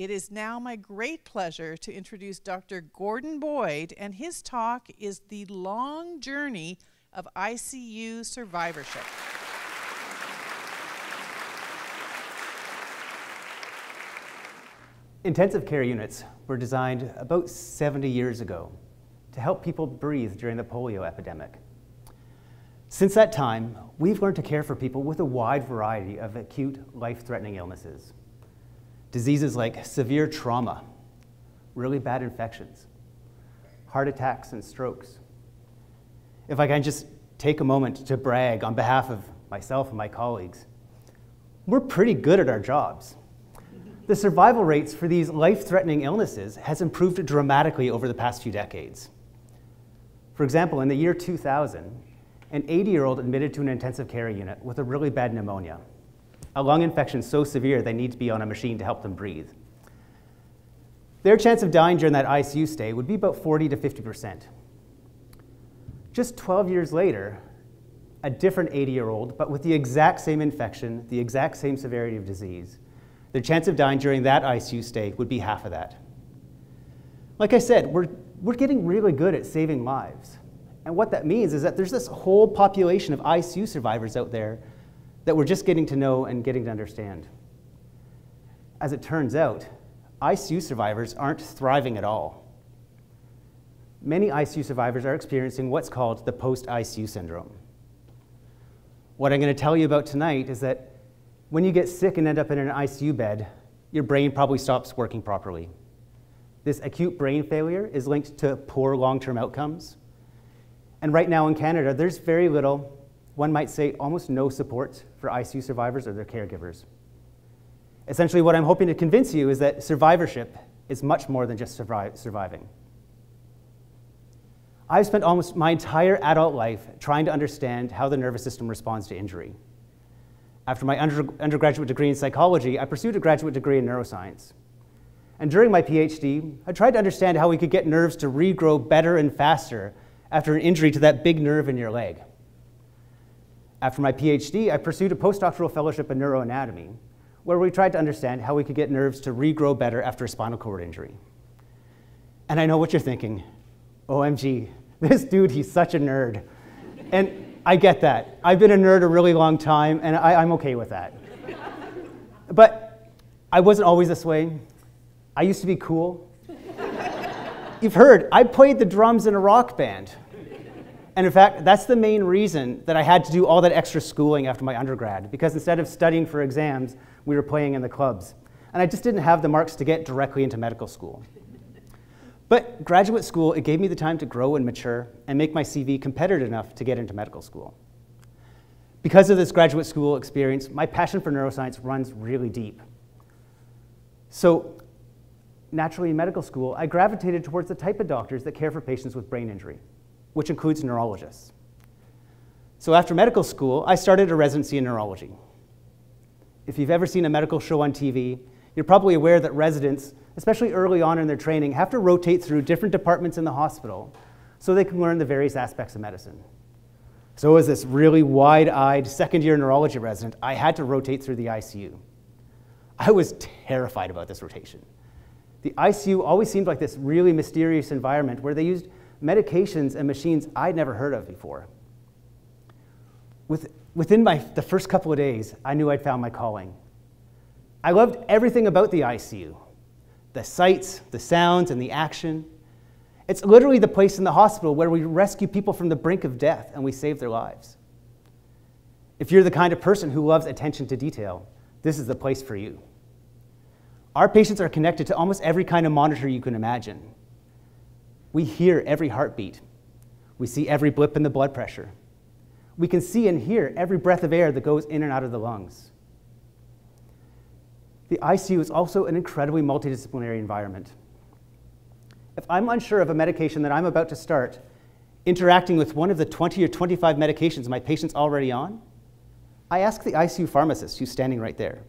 It is now my great pleasure to introduce Dr. Gordon Boyd, and his talk is The Long Journey of ICU Survivorship. Intensive care units were designed about 70 years ago to help people breathe during the polio epidemic. Since that time, we've learned to care for people with a wide variety of acute, life-threatening illnesses. Diseases like severe trauma, really bad infections, heart attacks and strokes. If I can just take a moment to brag on behalf of myself and my colleagues, we're pretty good at our jobs. The survival rates for these life-threatening illnesses has improved dramatically over the past few decades. For example, in the year 2000, an 80-year-old admitted to an intensive care unit with a really bad pneumonia, a lung infection so severe they need to be on a machine to help them breathe. Their chance of dying during that ICU stay would be about 40 to 50%. Just 12 years later, a different 80-year-old, but with the exact same infection, the exact same severity of disease, their chance of dying during that ICU stay would be half of that. Like I said, we're getting really good at saving lives. And what that means is that there's this whole population of ICU survivors out there that we're just getting to know and getting to understand. As it turns out, ICU survivors aren't thriving at all. Many ICU survivors are experiencing what's called the post-ICU syndrome. What I'm going to tell you about tonight is that when you get sick and end up in an ICU bed, your brain probably stops working properly. This acute brain failure is linked to poor long-term outcomes. And right now in Canada, there's very little, one might say almost no support for ICU survivors or their caregivers. Essentially, what I'm hoping to convince you is that survivorship is much more than just surviving. I've spent almost my entire adult life trying to understand how the nervous system responds to injury. After my undergraduate degree in psychology, I pursued a graduate degree in neuroscience. And during my PhD, I tried to understand how we could get nerves to regrow better and faster after an injury to that big nerve in your leg. After my PhD, I pursued a postdoctoral fellowship in neuroanatomy, where we tried to understand how we could get nerves to regrow better after a spinal cord injury. And I know what you're thinking. OMG, this dude, he's such a nerd. And I get that. I've been a nerd a really long time, and I'm okay with that. But I wasn't always this way. I used to be cool. You've heard, I played the drums in a rock band. And in fact, that's the main reason that I had to do all that extra schooling after my undergrad, because instead of studying for exams, we were playing in the clubs. And I just didn't have the marks to get directly into medical school. But graduate school, it gave me the time to grow and mature and make my CV competitive enough to get into medical school. Because of this graduate school experience, my passion for neuroscience runs really deep. So naturally in medical school, I gravitated towards the type of doctors that care for patients with brain injury, which includes neurologists. So after medical school, I started a residency in neurology. If you've ever seen a medical show on TV, you're probably aware that residents, especially early on in their training, have to rotate through different departments in the hospital so they can learn the various aspects of medicine. So as this really wide-eyed second-year neurology resident, I had to rotate through the ICU. I was terrified about this rotation. The ICU always seemed like this really mysterious environment where they used medications and machines I'd never heard of before. Within the first couple of days, I knew I'd found my calling. I loved everything about the ICU. The sights, the sounds, and the action. It's literally the place in the hospital where we rescue people from the brink of death and we save their lives. If you're the kind of person who loves attention to detail, this is the place for you. Our patients are connected to almost every kind of monitor you can imagine. We hear every heartbeat. We see every blip in the blood pressure. We can see and hear every breath of air that goes in and out of the lungs. The ICU is also an incredibly multidisciplinary environment. If I'm unsure of a medication that I'm about to start, interacting with one of the 20 or 25 medications my patient's already on, I ask the ICU pharmacist who's standing right there.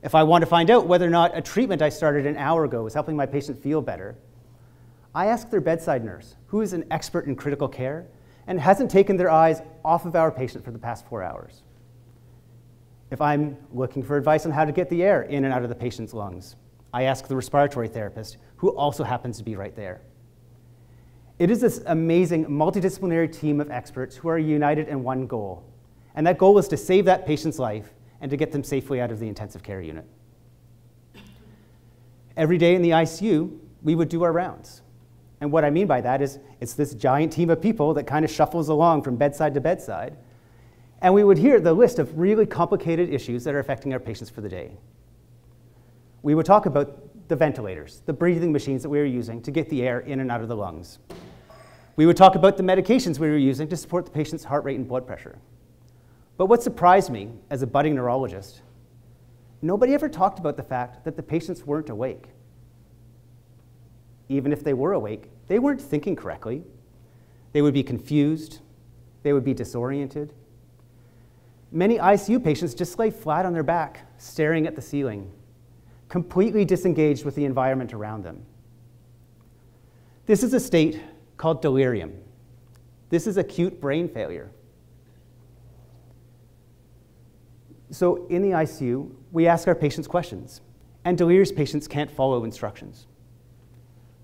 If I want to find out whether or not a treatment I started an hour ago is helping my patient feel better, I ask their bedside nurse, who is an expert in critical care and hasn't taken their eyes off of our patient for the past 4 hours. If I'm looking for advice on how to get the air in and out of the patient's lungs, I ask the respiratory therapist, who also happens to be right there. It is this amazing multidisciplinary team of experts who are united in one goal, and that goal is to save that patient's life and to get them safely out of the intensive care unit. Every day in the ICU, we would do our rounds. And what I mean by that is it's this giant team of people that kind of shuffles along from bedside to bedside, and we would hear the list of really complicated issues that are affecting our patients for the day. We would talk about the ventilators, the breathing machines that we were using to get the air in and out of the lungs. We would talk about the medications we were using to support the patient's heart rate and blood pressure. But what surprised me as a budding neurologist, nobody ever talked about the fact that the patients weren't awake. Even if they were awake, they weren't thinking correctly. They would be confused. They would be disoriented. Many ICU patients just lay flat on their back, staring at the ceiling, completely disengaged with the environment around them. This is a state called delirium. This is acute brain failure. So in the ICU, we ask our patients questions, and delirious patients can't follow instructions.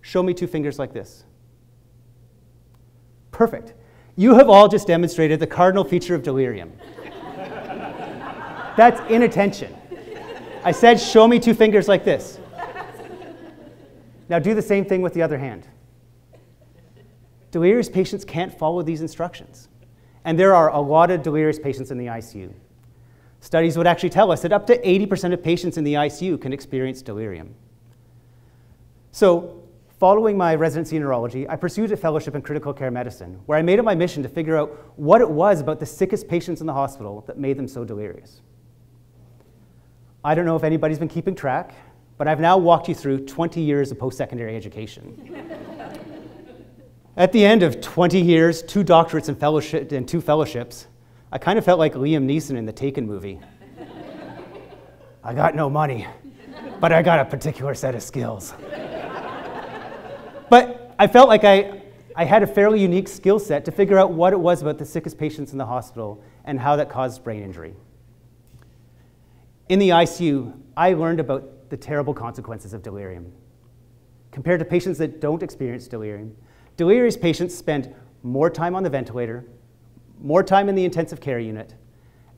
Show me two fingers like this. Perfect. You have all just demonstrated the cardinal feature of delirium. That's inattention. I said, show me two fingers like this. Now do the same thing with the other hand. Delirious patients can't follow these instructions. And there are a lot of delirious patients in the ICU. Studies would actually tell us that up to 80% of patients in the ICU can experience delirium. So, following my residency in neurology, I pursued a fellowship in critical care medicine, where I made it my mission to figure out what it was about the sickest patients in the hospital that made them so delirious. I don't know if anybody's been keeping track, but I've now walked you through 20 years of post-secondary education. At the end of 20 years, 2 doctorates and 2 fellowships, I kind of felt like Liam Neeson in the Taken movie. I got no money, but I got a particular set of skills. But I felt like I had a fairly unique skill set to figure out what it was about the sickest patients in the hospital and how that caused brain injury. In the ICU, I learned about the terrible consequences of delirium. Compared to patients that don't experience delirium, delirious patients spend more time on the ventilator, more time in the intensive care unit,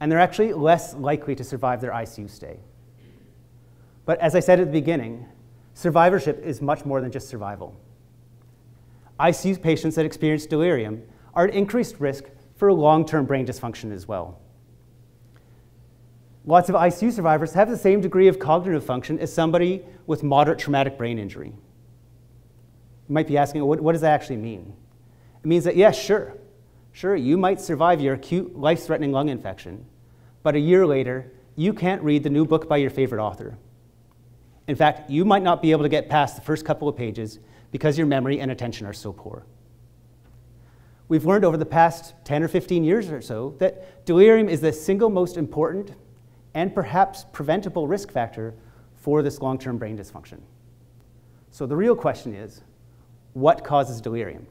and they're actually less likely to survive their ICU stay. But as I said at the beginning, survivorship is much more than just survival. ICU patients that experience delirium are at increased risk for long-term brain dysfunction as well. Lots of ICU survivors have the same degree of cognitive function as somebody with moderate traumatic brain injury. You might be asking, what does that actually mean? It means that, yes, sure, you might survive your acute life-threatening lung infection, but a year later, you can't read the new book by your favorite author. In fact, you might not be able to get past the first couple of pages because your memory and attention are so poor. We've learned over the past 10 or 15 years or so that delirium is the single most important and perhaps preventable risk factor for this long-term brain dysfunction. So the real question is, what causes delirium?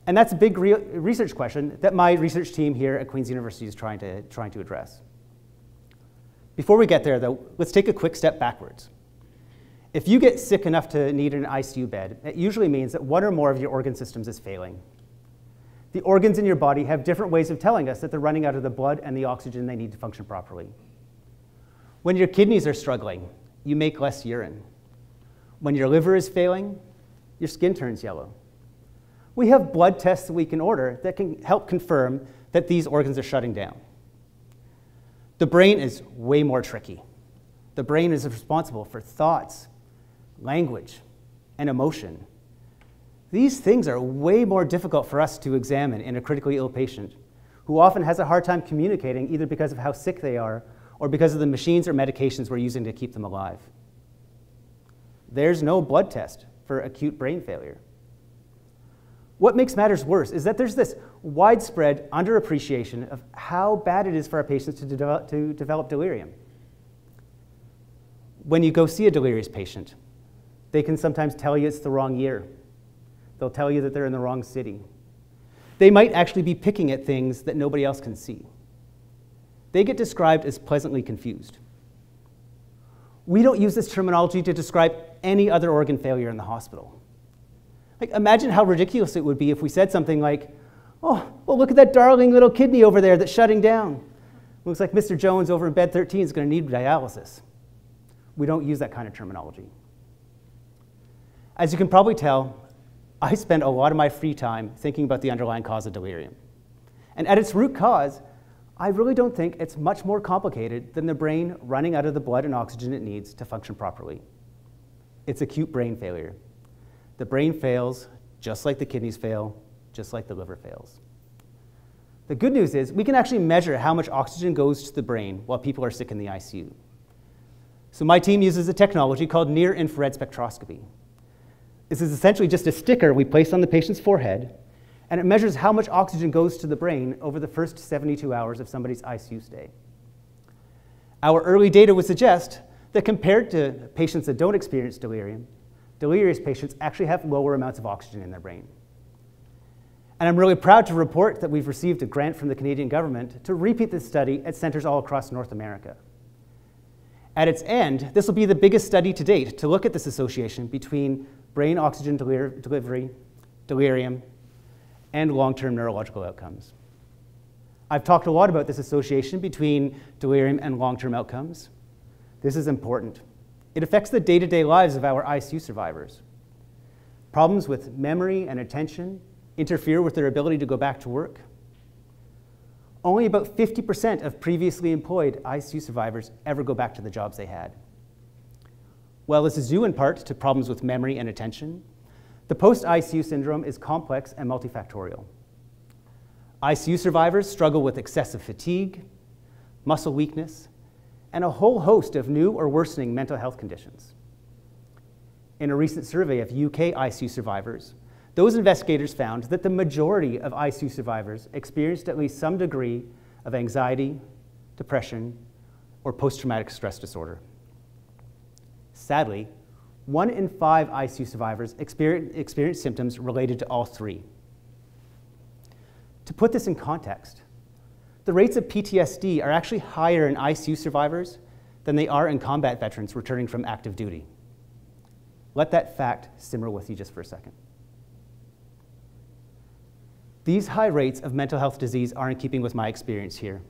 And that's a big research question that my research team here at Queen's University is trying to address. Before we get there, though, let's take a quick step backwards. If you get sick enough to need an ICU bed, it usually means that one or more of your organ systems is failing. The organs in your body have different ways of telling us that they're running out of the blood and the oxygen they need to function properly. When your kidneys are struggling, you make less urine. When your liver is failing, your skin turns yellow. We have blood tests that we can order that can help confirm that these organs are shutting down. The brain is way more tricky. The brain is responsible for thoughts, language, and emotion. These things are way more difficult for us to examine in a critically ill patient who often has a hard time communicating either because of how sick they are or because of the machines or medications we're using to keep them alive. There's no blood test for acute brain failure. What makes matters worse is that there's this widespread underappreciation of how bad it is for our patients to develop delirium. When you go see a delirious patient, they can sometimes tell you it's the wrong year. They'll tell you that they're in the wrong city. They might actually be picking at things that nobody else can see. They get described as pleasantly confused. We don't use this terminology to describe any other organ failure in the hospital. Like, imagine how ridiculous it would be if we said something like, oh, well, look at that darling little kidney over there that's shutting down. Looks like Mr. Jones over in bed 13 is going to need dialysis. We don't use that kind of terminology. As you can probably tell, I spend a lot of my free time thinking about the underlying cause of delirium. And at its root cause, I really don't think it's much more complicated than the brain running out of the blood and oxygen it needs to function properly. It's acute brain failure. The brain fails just like the kidneys fail, just like the liver fails. The good news is we can actually measure how much oxygen goes to the brain while people are sick in the ICU. So my team uses a technology called near-infrared spectroscopy. This is essentially just a sticker we place on the patient's forehead, and it measures how much oxygen goes to the brain over the first 72 hours of somebody's ICU stay. Our early data would suggest that compared to patients that don't experience delirium, delirious patients actually have lower amounts of oxygen in their brain. And I'm really proud to report that we've received a grant from the Canadian government to repeat this study at centers all across North America. At its end, this will be the biggest study to date to look at this association between brain oxygen delivery, delirium, and long-term neurological outcomes. I've talked a lot about this association between delirium and long-term outcomes. This is important. It affects the day-to-day lives of our ICU survivors. Problems with memory and attention interfere with their ability to go back to work. Only about 50% of previously employed ICU survivors ever go back to the jobs they had. While this is due in part to problems with memory and attention, the post-ICU syndrome is complex and multifactorial. ICU survivors struggle with excessive fatigue, muscle weakness, and a whole host of new or worsening mental health conditions. In a recent survey of UK ICU survivors, those investigators found that the majority of ICU survivors experienced at least some degree of anxiety, depression, or post-traumatic stress disorder. Sadly, 1 in 5 ICU survivors experience symptoms related to all three. To put this in context, the rates of PTSD are actually higher in ICU survivors than they are in combat veterans returning from active duty. Let that fact simmer with you just for a second. These high rates of mental health disease are in keeping with my experience here.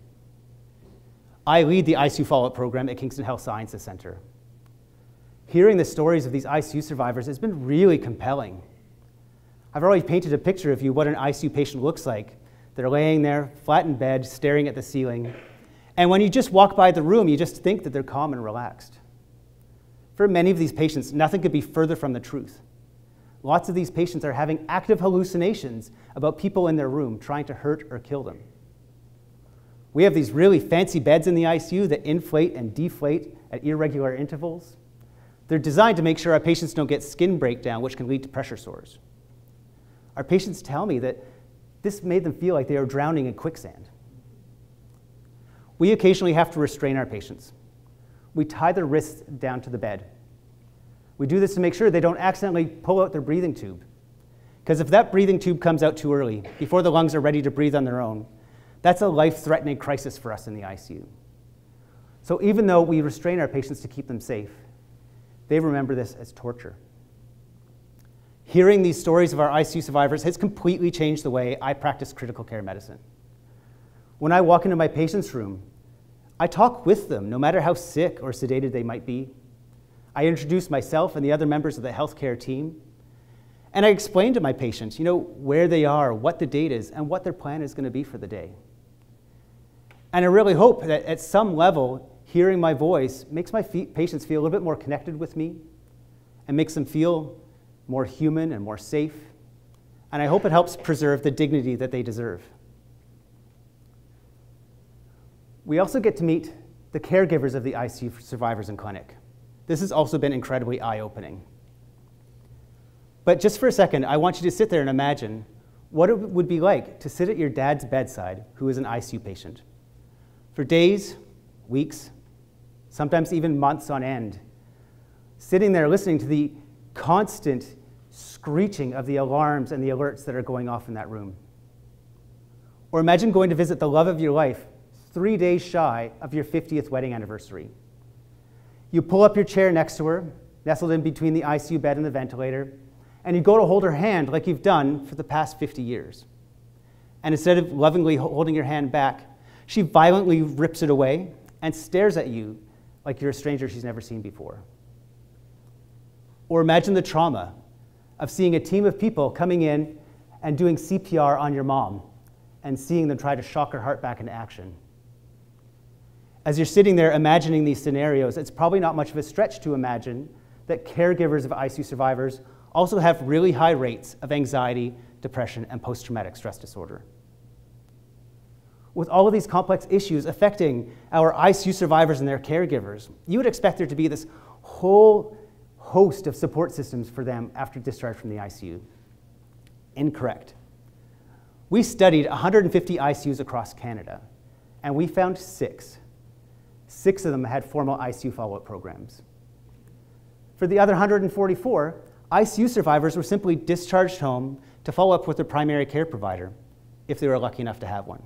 I lead the ICU follow-up program at Kingston Health Sciences Center. Hearing the stories of these ICU survivors has been really compelling. I've already painted a picture of you what an ICU patient looks like. They're laying there, flat in bed, staring at the ceiling. And when you just walk by the room, you just think that they're calm and relaxed. For many of these patients, nothing could be further from the truth. Lots of these patients are having active hallucinations about people in their room trying to hurt or kill them. We have these really fancy beds in the ICU that inflate and deflate at irregular intervals. They're designed to make sure our patients don't get skin breakdown, which can lead to pressure sores. Our patients tell me that this made them feel like they were drowning in quicksand. We occasionally have to restrain our patients. We tie their wrists down to the bed. We do this to make sure they don't accidentally pull out their breathing tube. Because if that breathing tube comes out too early, before the lungs are ready to breathe on their own, that's a life-threatening crisis for us in the ICU. So even though we restrain our patients to keep them safe, they remember this as torture. Hearing these stories of our ICU survivors has completely changed the way I practice critical care medicine. When I walk into my patient's room, I talk with them, no matter how sick or sedated they might be. I introduce myself and the other members of the healthcare team, and I explain to my patients, where they are, what the date is, and what their plan is going to be for the day. And I really hope that at some level, hearing my voice makes my patients feel a little bit more connected with me and makes them feel more human and more safe. And I hope it helps preserve the dignity that they deserve. We also get to meet the caregivers of the ICU survivors in clinic. This has also been incredibly eye-opening. But just for a second, I want you to sit there and imagine what it would be like to sit at your dad's bedside, who is an ICU patient, for days, weeks, sometimes even months on end, sitting there listening to the constant screeching of the alarms and the alerts that are going off in that room. Or imagine going to visit the love of your life 3 days shy of your 50th wedding anniversary. You pull up your chair next to her, nestled in between the ICU bed and the ventilator, and you go to hold her hand like you've done for the past 50 years. And instead of lovingly holding your hand back, she violently rips it away and stares at you like you're a stranger she's never seen before. Or imagine the trauma of seeing a team of people coming in and doing CPR on your mom and seeing them try to shock her heart back into action. As you're sitting there imagining these scenarios, it's probably not much of a stretch to imagine that caregivers of ICU survivors also have really high rates of anxiety, depression, and post-traumatic stress disorder. With all of these complex issues affecting our ICU survivors and their caregivers, you would expect there to be this whole host of support systems for them after discharge from the ICU. Incorrect. We studied 150 ICUs across Canada, and we found 6. 6 of them had formal ICU follow-up programs. For the other 144, ICU survivors were simply discharged home to follow up with their primary care provider, if they were lucky enough to have one.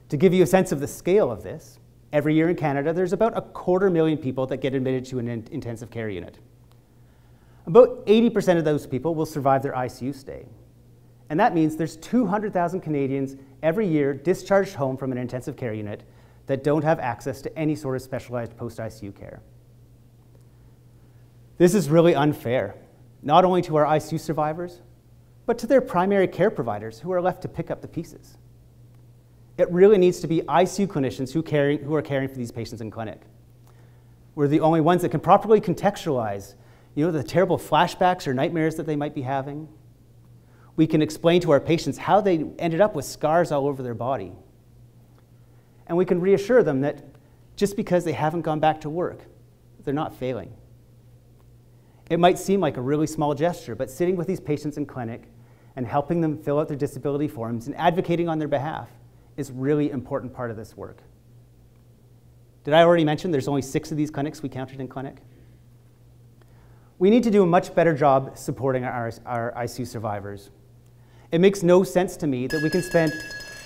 To give you a sense of the scale of this, every year in Canada, there's about 250,000 people that get admitted to an intensive care unit. About 80% of those people will survive their ICU stay. And that means there's 200,000 Canadians every year discharged home from an intensive care unit that don't have access to any sort of specialized post-ICU care. This is really unfair, not only to our ICU survivors, but to their primary care providers who are left to pick up the pieces. It really needs to be ICU clinicians who are caring for these patients in clinic. We're the only ones that can properly contextualize, the terrible flashbacks or nightmares that they might be having. We can explain to our patients how they ended up with scars all over their body. And we can reassure them that just because they haven't gone back to work, they're not failing. It might seem like a really small gesture, but sitting with these patients in clinic and helping them fill out their disability forms and advocating on their behalf is a really important part of this work. Did I already mention there's only 6 of these clinics we counted in clinic? We need to do a much better job supporting our ICU survivors. It makes no sense to me that we can spend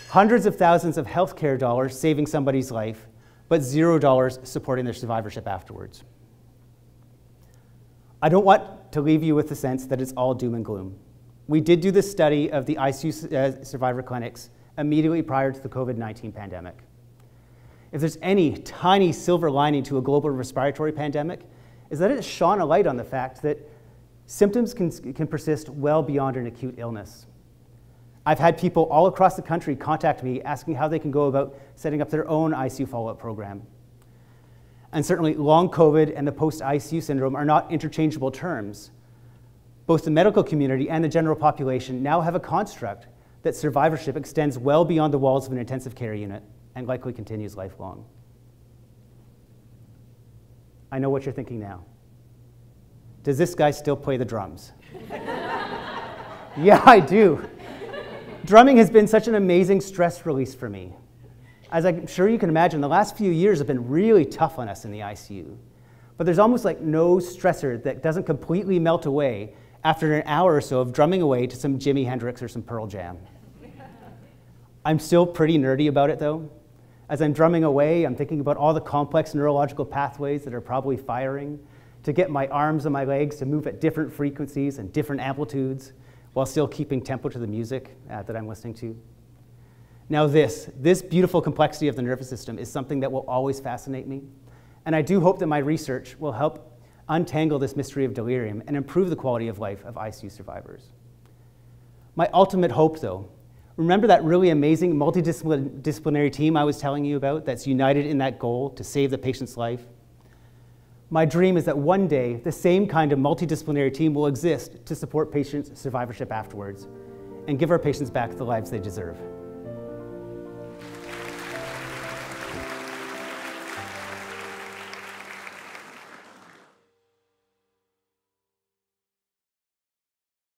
hundreds of thousands of healthcare dollars saving somebody's life, but $0 supporting their survivorship afterwards. I don't want to leave you with the sense that it's all doom and gloom. We did do this study of the ICU survivor clinics immediately prior to the COVID-19 pandemic. If there's any tiny silver lining to a global respiratory pandemic, is that it shone a light on the fact that symptoms can persist well beyond an acute illness. I've had people all across the country contact me asking how they can go about setting up their own ICU follow-up program. And certainly long COVID and the post-ICU syndrome are not interchangeable terms. Both the medical community and the general population now have a construct that survivorship extends well beyond the walls of an intensive care unit and likely continues lifelong. I know what you're thinking now. Does this guy still play the drums? Yeah, I do. Drumming has been such an amazing stress release for me. As I'm sure you can imagine, the last few years have been really tough on us in the ICU. But there's almost like no stressor that doesn't completely melt away after an hour or so of drumming away to some Jimi Hendrix or some Pearl Jam. I'm still pretty nerdy about it though. As I'm drumming away, I'm thinking about all the complex neurological pathways that are probably firing to get my arms and my legs to move at different frequencies and different amplitudes while still keeping tempo to the music that I'm listening to. Now this beautiful complexity of the nervous system is something that will always fascinate me. And I do hope that my research will help untangle this mystery of delirium and improve the quality of life of ICU survivors. My ultimate hope though, remember that really amazing multidisciplinary team I was telling you about that's united in that goal to save the patient's life? My dream is that one day the same kind of multidisciplinary team will exist to support patients' survivorship afterwards and give our patients back the lives they deserve.